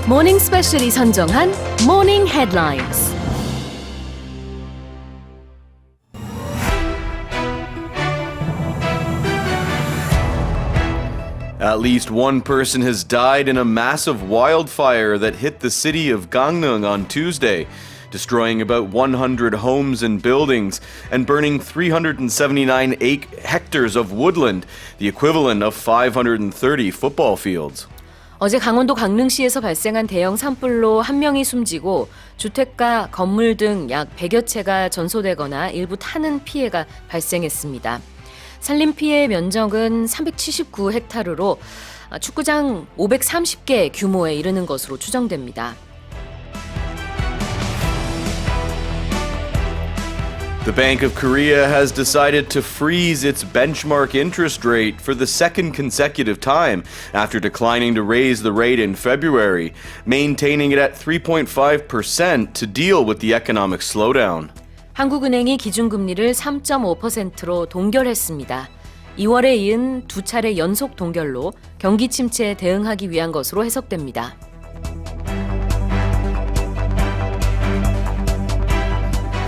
모닝스페셜이 선정한 모닝 헤드라인스. At least one person has died in a massive wildfire that hit the city of Gangneung on Tuesday, destroying about 100 homes and buildings and burning 379 hectares of woodland, the equivalent of 530 football fields. 어제 강원도 강릉시에서 발생한 대형 산불로 한 명이 숨지고 주택가, 건물 등 약 100여 채가 전소되거나 일부 타는 피해가 발생했습니다. 산림 피해 면적은 379헥타르로 축구장 530개 규모에 이르는 것으로 추정됩니다. The Bank of Korea has decided to freeze its benchmark interest rate for the second consecutive time after declining to raise the rate in February, maintaining it at 3.5% to deal with the economic slowdown. 한국은행이 기준금리를 3.5%로 동결했습니다. 2월에 이은 두 차례 연속 동결로 경기 침체에 대응하기 위한 것으로 해석됩니다.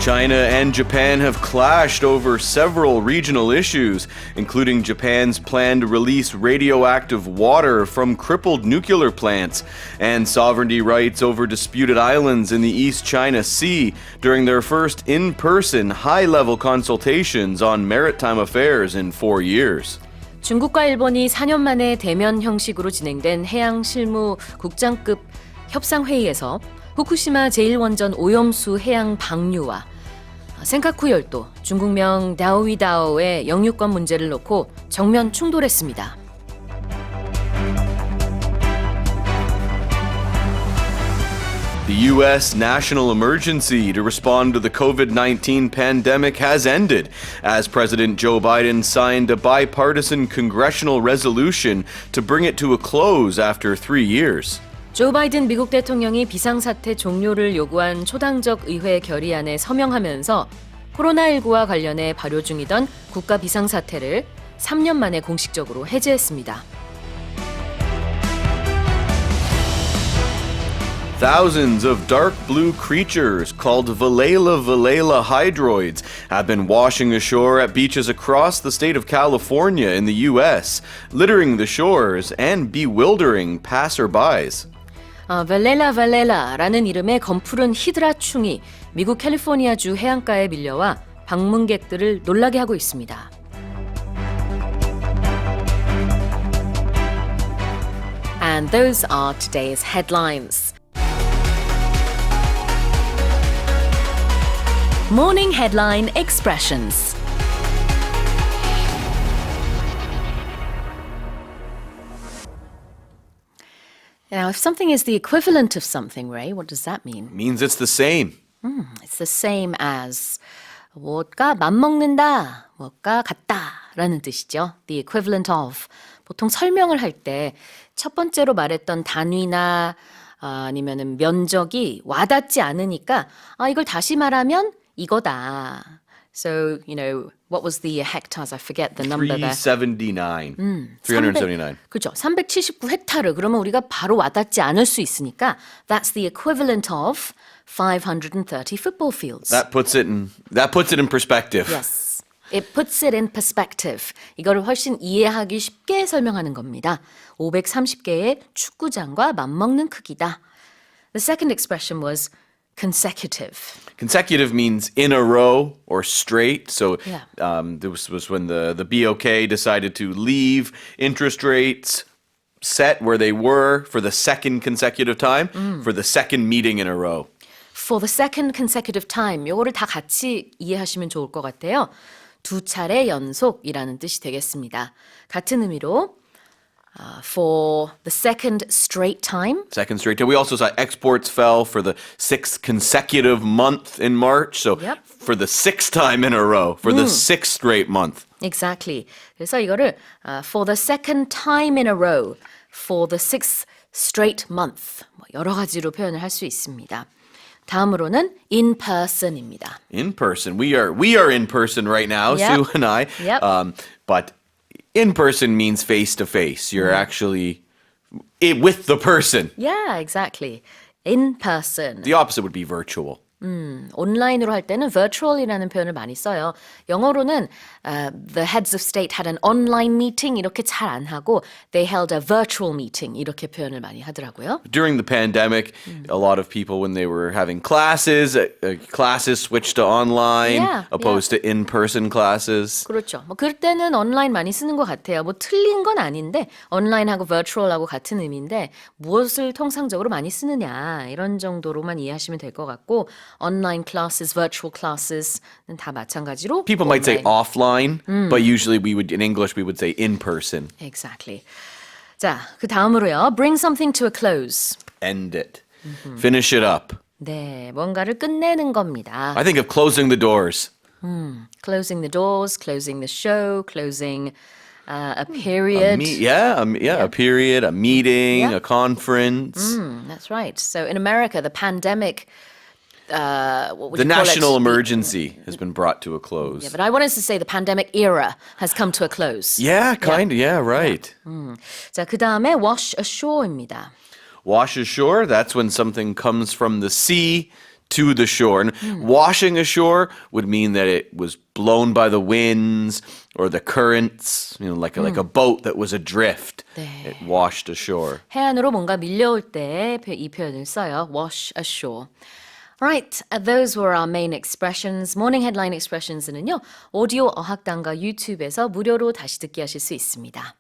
China and Japan have clashed over several regional issues, including Japan's plan to release radioactive water from crippled nuclear plants and sovereignty rights over disputed islands in the East China Sea during their first in-person high-level consultations on maritime affairs in 4 years. 중국과 일본이 4년 만에 대면 형식으로 진행된 해양 실무 국장급 협상회의에서 후쿠시마 제1원전 오염수 해양 방류와 센카쿠 열도, 중국명 다오위다오의 영유권 문제를 놓고 정면 충돌했습니다. The U.S. national emergency to respond to the COVID-19 pandemic has ended as President Joe Biden signed a bipartisan congressional resolution to bring it to a close after 3 years. 조 바이든 미국 대통령이 비상사태 종료를 요구한 초당적 의회 결의안에 서명하면서 코로나19와 관련해 발효 중이던 국가 비상사태를 3년 만에 공식적으로 해제했습니다. Thousands of dark blue creatures called Valela hydroids have been washing ashore at beaches across the state of California in the U.S., littering the shores and bewildering passerbys. 벨렐라라는 이름의 검푸른 히드라충이 미국 캘리포니아주 해안가에 밀려와 방문객들을 놀라게 하고 있습니다. And those are today's headlines. Morning Headline Expressions. Now, if something is the equivalent of something, Ray, what does that mean? Means it's the same. It's the same as 무엇과 맞먹는다, 무엇과 같다라는 뜻이죠. The equivalent of. 보통 설명을 할 때 첫 번째로 말했던 단위나 아니면은 면적이 와닿지 않으니까 이걸 다시 말하면 이거다. So, what was the hectares? I forget the number there. 379. 379. 그렇죠. 379헥타르. 그러면 우리가 바로 와닿지 않을 수 있으니까 that's the equivalent of 530 football fields. That puts it in perspective. Yes. It puts it in perspective. 이거를 훨씬 이해하기 쉽게 설명하는 겁니다. 530개의 축구장과 맞먹는 크기다. The second expression was consecutive. Consecutive means in a row or straight. So Yeah. This was when the BOK decided to leave interest rates set where they were for the second consecutive time, for the second meeting in a row. For the second consecutive time. 요거를 다 같이 이해하시면 좋을 것 같아요. 두 차례 연속이라는 뜻이 되겠습니다. 같은 의미로 for the second straight time. Second straight time. We also saw exports fell for the sixth consecutive month in March. So Yep. for the sixth time in a row, for the sixth straight month. Exactly. 그래서 이거를 for the second time in a row, for the sixth straight month 여러 가지로 표현을 할 수 있습니다. 다음으로는 in person입니다. In person. We are in person right now, Yep. Sue and I. Yep. But in person means face to face. You're actually with the person. Yeah, exactly. In person. The opposite would be virtual. 온라인으로 할 때는 virtual이라는 표현을 많이 써요. 영어로는 the heads of state had an online meeting 이렇게 잘 안 하고 they held a virtual meeting 이렇게 표현을 많이 하더라고요. During the pandemic, a lot of people, when they were having classes, classes switched to online opposed to in-person classes. 그렇죠. 뭐 그럴 때는 온라인 많이 쓰는 것 같아요. 뭐 틀린 건 아닌데 온라인하고 virtual하고 같은 의미인데 무엇을 통상적으로 많이 쓰느냐 이런 정도로만 이해하시면 될 것 같고 online classes, virtual classes는 다 마찬가지로 People might say online. offline, but usually in English we would say in person. Exactly. 자, 그 다음으로요. Bring something to a close. End it. Finish it up. 네, 뭔가를 끝내는 겁니다. I think of closing the doors. Closing the doors, closing the show, closing a period. A period, a meeting, Yeah. a conference. That's right. So in America, the pandemic, what would The you call national it? emergency has been brought to a close. Yeah, but I wanted to say the pandemic era has come to a close. Yeah, kind of. Yeah, right. 자, 그 다음에 wash ashore입니다. Wash ashore, that's when something comes from the sea to the shore. And washing ashore would mean that it was blown by the winds or the currents, like a boat that was adrift. 네. It washed ashore. 해안으로 뭔가 밀려올 때 이 표현을 써요. Wash ashore. Right, those were our main expressions. Morning headline expressions는요. 오디오 어학당과 유튜브에서 무료로 다시 듣기 하실 수 있습니다.